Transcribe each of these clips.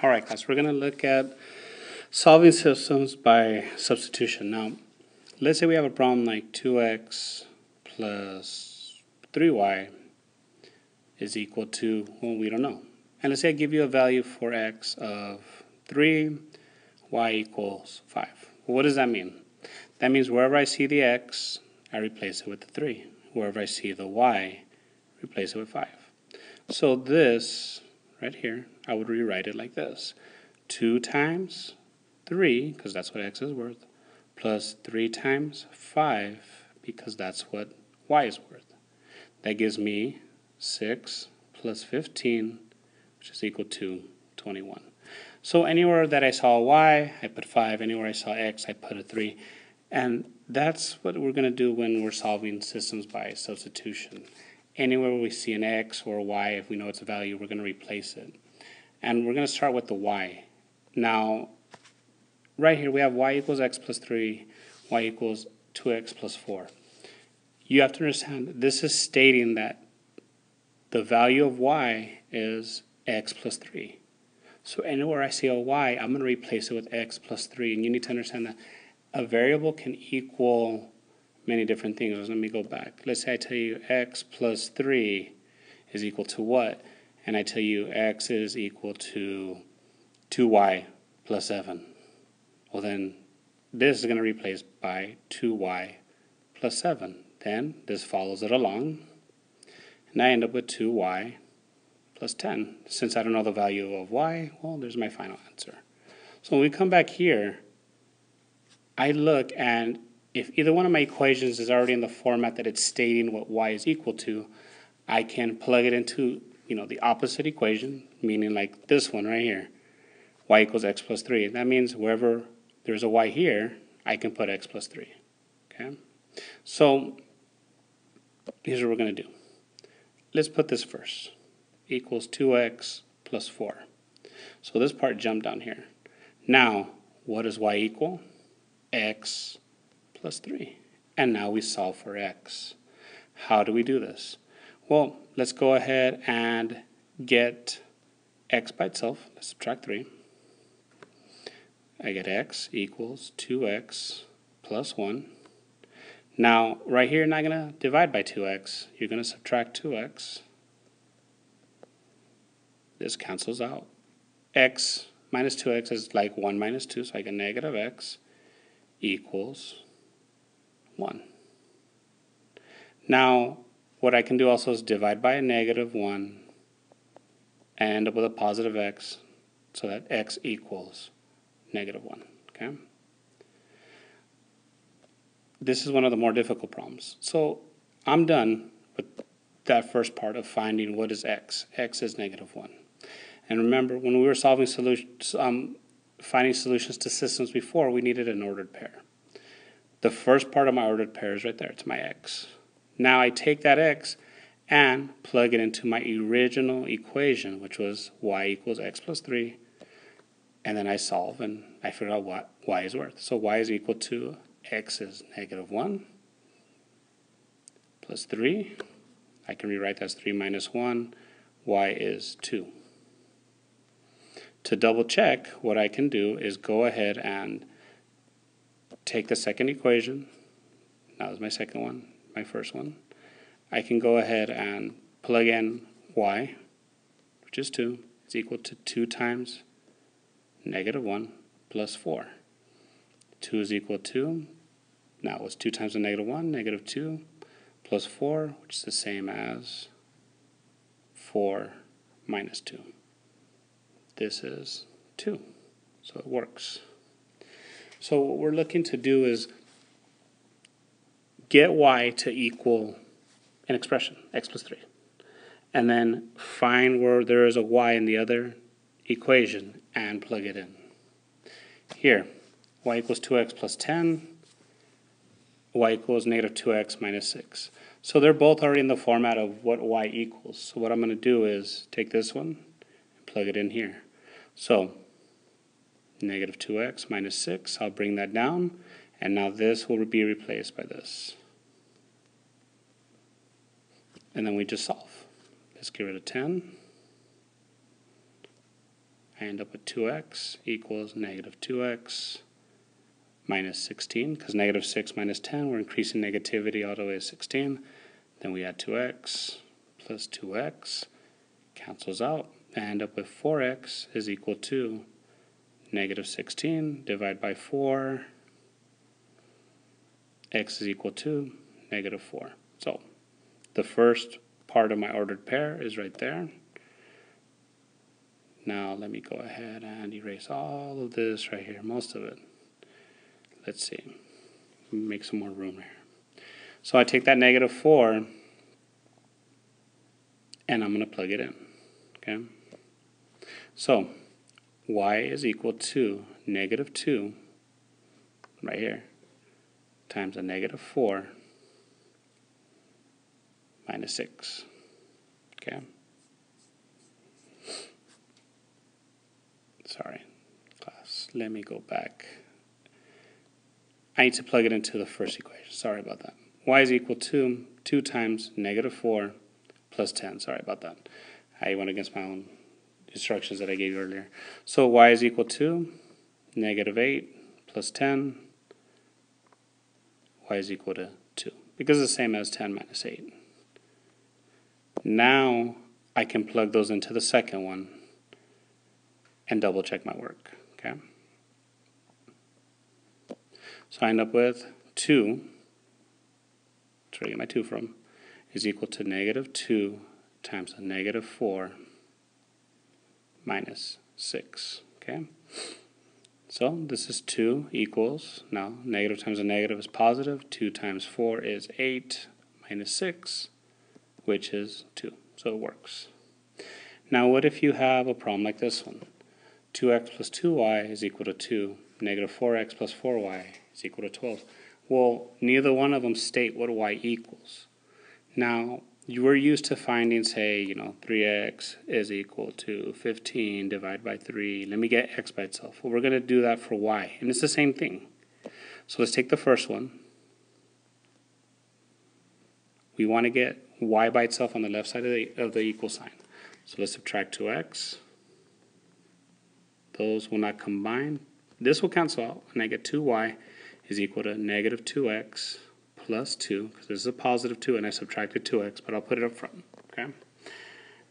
All right, guys, we're going to look at solving systems by substitution. Now, let's say we have a problem like 2x plus 3y is equal to, well, we don't know. And let's say I give you a value for x of 3, y equals 5. Well, what does that mean? That means wherever I see the x, I replace it with the 3. Wherever I see the y, replace it with 5. So this right here, I would rewrite it like this. 2 times 3, because that's what x is worth, plus 3 times 5, because that's what y is worth. That gives me 6 plus 15, which is equal to 21. So anywhere that I saw y, I put 5. Anywhere I saw x, I put a 3. And that's what we're going to do when we're solving systems by substitution. Anywhere we see an x or a y, if we know it's a value, we're going to replace it. And we're going to start with the y. Now, right here we have y equals x plus 3, y equals 2x plus 4. You have to understand, this is stating that the value of y is x plus 3. So anywhere I see a y, I'm going to replace it with x plus 3. And you need to understand that a variable can equal many different things. Let me go back. Let's say I tell you x plus 3 is equal to what? And I tell you x is equal to 2y plus 7. Well, then this is going to replace by 2y plus 7. Then this follows it along. And I end up with 2y plus 10. Since I don't know the value of y, well, there's my final answer. So when we come back here, I look, and if either one of my equations is already in the format that it's stating what y is equal to, I can plug it into, the opposite equation, meaning like this one right here, y equals x plus 3. That means wherever there's a y here, I can put x plus 3. Okay? So here's what we're going to do. Let's put this first. Equals 2x plus 4. So this part jumped down here. Now, what does y equal? X plus 3. And now we solve for x. How do we do this? Well, let's go ahead and get x by itself. Let's subtract 3. I get x equals 2x plus 1. Now, right here, you're not going to divide by 2x. You're going to subtract 2x. This cancels out. X minus 2x is like 1 minus 2, so I get negative x equals 1. Now, what I can do also is divide by a negative 1 and end up with a positive x, so that x equals negative 1. Okay? This is one of the more difficult problems. So I'm done with that first part of finding what is x. X is negative 1. And remember, when we were solving solutions, finding solutions to systems before, we needed an ordered pair. The first part of my ordered pair is right there. It's my x. Now I take that x and plug it into my original equation, which was y equals x plus 3. And then I solve, and I figure out what y is worth. So y is equal to x is negative 1 plus 3. I can rewrite that as 3 minus 1. Y is 2. To double check, what I can do is go ahead and take the second equation. That was my second one, my first one. I can go ahead and plug in y, which is 2. It's equal to 2 times negative 1 plus 4. 2 is equal to, now it was 2 times the negative 1, negative 2 plus 4, which is the same as 4 minus 2. This is 2, so it works. So what we're looking to do is get y to equal an expression, x plus 3, and then find where there is a y in the other equation and plug it in. Here, y equals 2x plus 10, y equals negative 2x minus 6. So they're both already in the format of what y equals. So what I'm going to do is take this one and plug it in here. So negative 2x minus 6, I'll bring that down, and now this will be replaced by this. And then we just solve. Let's get rid of 10. I end up with 2x equals negative 2x minus 16, because negative 6 minus 10, we're increasing negativity all the way to 16. Then we add 2x plus 2x, cancels out. I end up with 4x is equal to negative 16, divide by 4, x is equal to negative 4. So the first part of my ordered pair is right there. Now let me go ahead and erase all of this right here, most of it. Let's see, make some more room here. So I take that negative 4 and I'm going to plug it in, okay? So y is equal to negative 2, right here, times a negative 4 minus 6, okay? Sorry, class, let me go back. I need to plug it into the first equation, sorry about that. Y is equal to 2 times negative 4 plus 10, sorry about that. I went against my own instructions that I gave you earlier. So y is equal to negative 8 plus 10, y is equal to 2, because it's the same as 10 minus 8. Now I can plug those into the second one and double check my work, okay? So I end up with 2, that's where I get my 2 from, is equal to negative 2 times a negative 4 minus 6, okay? So this is 2 equals, now negative times a negative is positive, 2 times 4 is 8 minus 6, which is 2, so it works. Now what if you have a problem like this one? 2x plus 2y is equal to 2, negative 4x plus 4y is equal to 12. Well, neither one of them state what y equals. Now, you were used to finding, say, 3x is equal to 15 divided by 3. Let me get x by itself. Well, we're going to do that for y, and it's the same thing. So let's take the first one. We want to get y by itself on the left side of the equal sign. So let's subtract 2x. Those will not combine. This will cancel out, and I get 2y is equal to negative 2x plus 2, because this is a positive 2, and I subtracted 2x, but I'll put it up front, okay?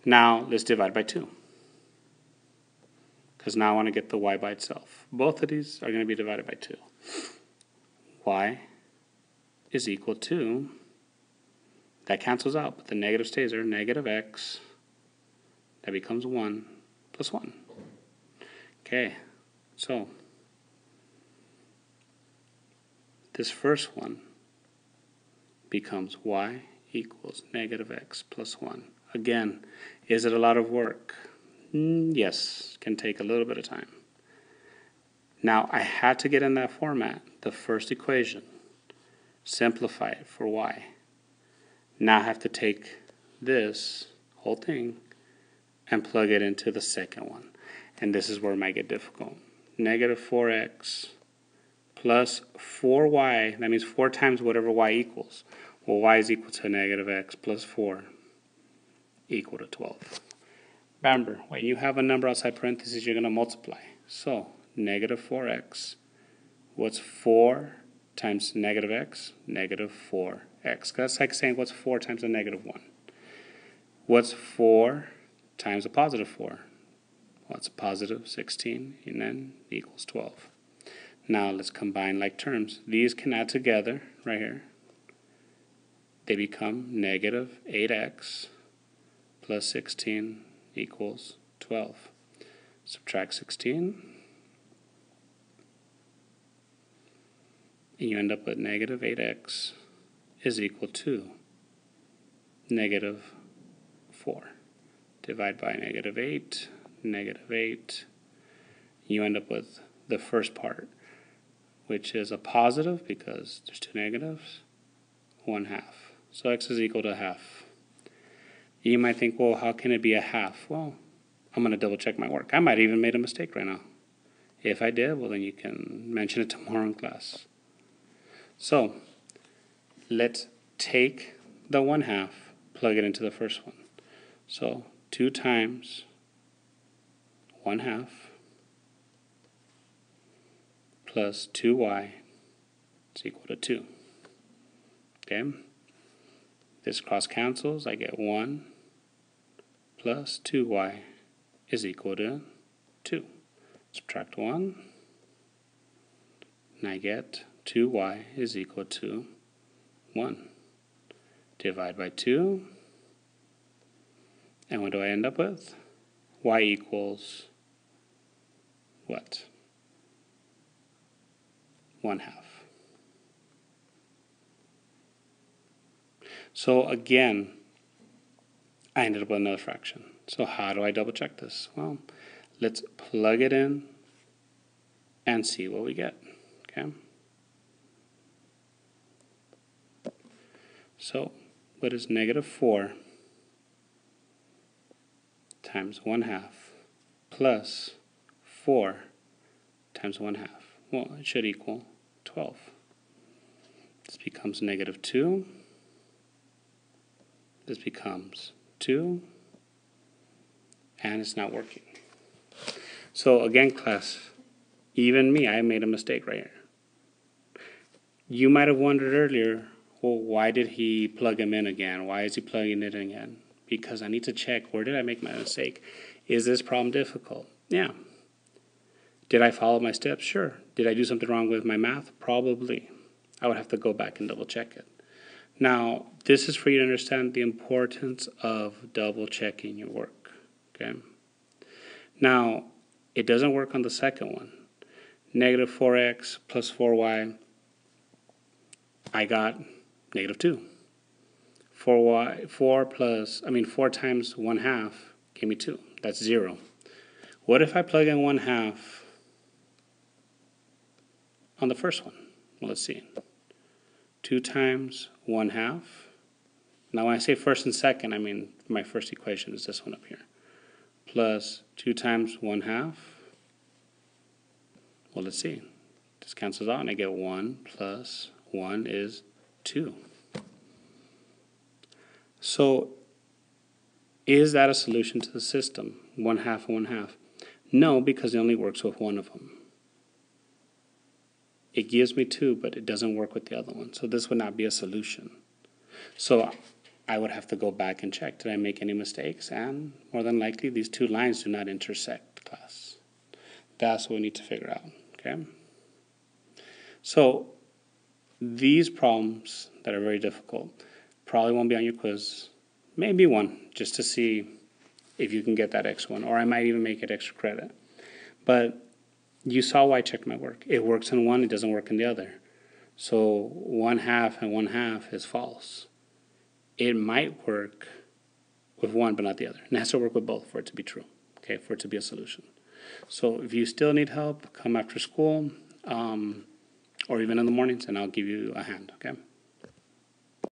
Now, let's divide by 2, because now I want to get the y by itself. Both of these are going to be divided by 2. Y is equal to, that cancels out, but the negative stays there, negative x, that becomes 1 plus 1. Okay, so this first one becomes y equals negative x plus 1. Again, is it a lot of work? Yes, can take a little bit of time. Now, I had to get in that format, the first equation, simplify it for y. Now I have to take this whole thing and plug it into the second one. And this is where it might get difficult. Negative 4x plus 4y, that means 4 times whatever y equals. Well, y is equal to negative x plus 4 equal to 12. Remember, when you have a number outside parentheses, you're going to multiply. So, negative 4x, what's 4 times negative x? Negative 4x. That's like saying what's 4 times a negative 1? What's 4 times a positive 4? Well, it's positive 16, and then equals 12. Now let's combine like terms. These can add together right here. They become negative 8x plus 16 equals 12. Subtract 16, and you end up with negative 8x is equal to negative 4. Divide by negative 8, negative 8. You end up with the first part, which is a positive because there's 2 negatives, 1/2. So x is equal to 1/2. You might think, well, how can it be 1/2? Well, I'm going to double check my work. I might have even made a mistake right now. If I did, well, then you can mention it tomorrow in class. So let's take the 1/2, plug it into the first one. So 2 times 1/2 plus 2y is equal to 2. Okay? This cross cancels. I get 1 plus 2y is equal to 2. Subtract 1, and I get 2y is equal to 1. Divide by 2, and what do I end up with? Y equals what? 1/2. So again, I ended up with another fraction. So how do I double check this? Well, let's plug it in and see what we get. Okay. So what is negative 4 times 1/2 plus 4 times 1/2? Well, it should equal 12. This becomes negative 2. This becomes 2. And it's not working. So again, class, even me, I made a mistake right here. You might have wondered earlier, well, why did he plug him in again? Why is he plugging it in again? Because I need to check, where did I make my mistake? Is this problem difficult? Yeah. Did I follow my steps? Sure. Did I do something wrong with my math? Probably. I would have to go back and double check it. Now, this is for you to understand the importance of double checking your work. Okay. Now, it doesn't work on the second one. Negative 4x plus 4y, I got negative 2. 4 times 1/2 gave me 2. That's 0. What if I plug in 1/2 on the first one? Well, let's see. 2 times 1/2. Now, when I say first and second, I mean my first equation is this one up here. Plus 2 times 1/2. Well, let's see. This cancels out, and I get 1 plus 1 is 2. So, is that a solution to the system? 1/2 and 1/2? No, because it only works with one of them. It gives me 2, but it doesn't work with the other one. So this would not be a solution. So I would have to go back and check, did I make any mistakes? And more than likely, these two lines do not intersect, class. That's what we need to figure out, okay? So these problems that are very difficult probably won't be on your quiz. Maybe one, just to see if you can get that extra one, or I might even make it extra credit. But you saw why I checked my work. It works in one, it doesn't work in the other. So 1/2 and 1/2 is false. It might work with one, but not the other. It has to work with both for it to be true, okay, for it to be a solution. So if you still need help, come after school, or even in the mornings, and I'll give you a hand, okay?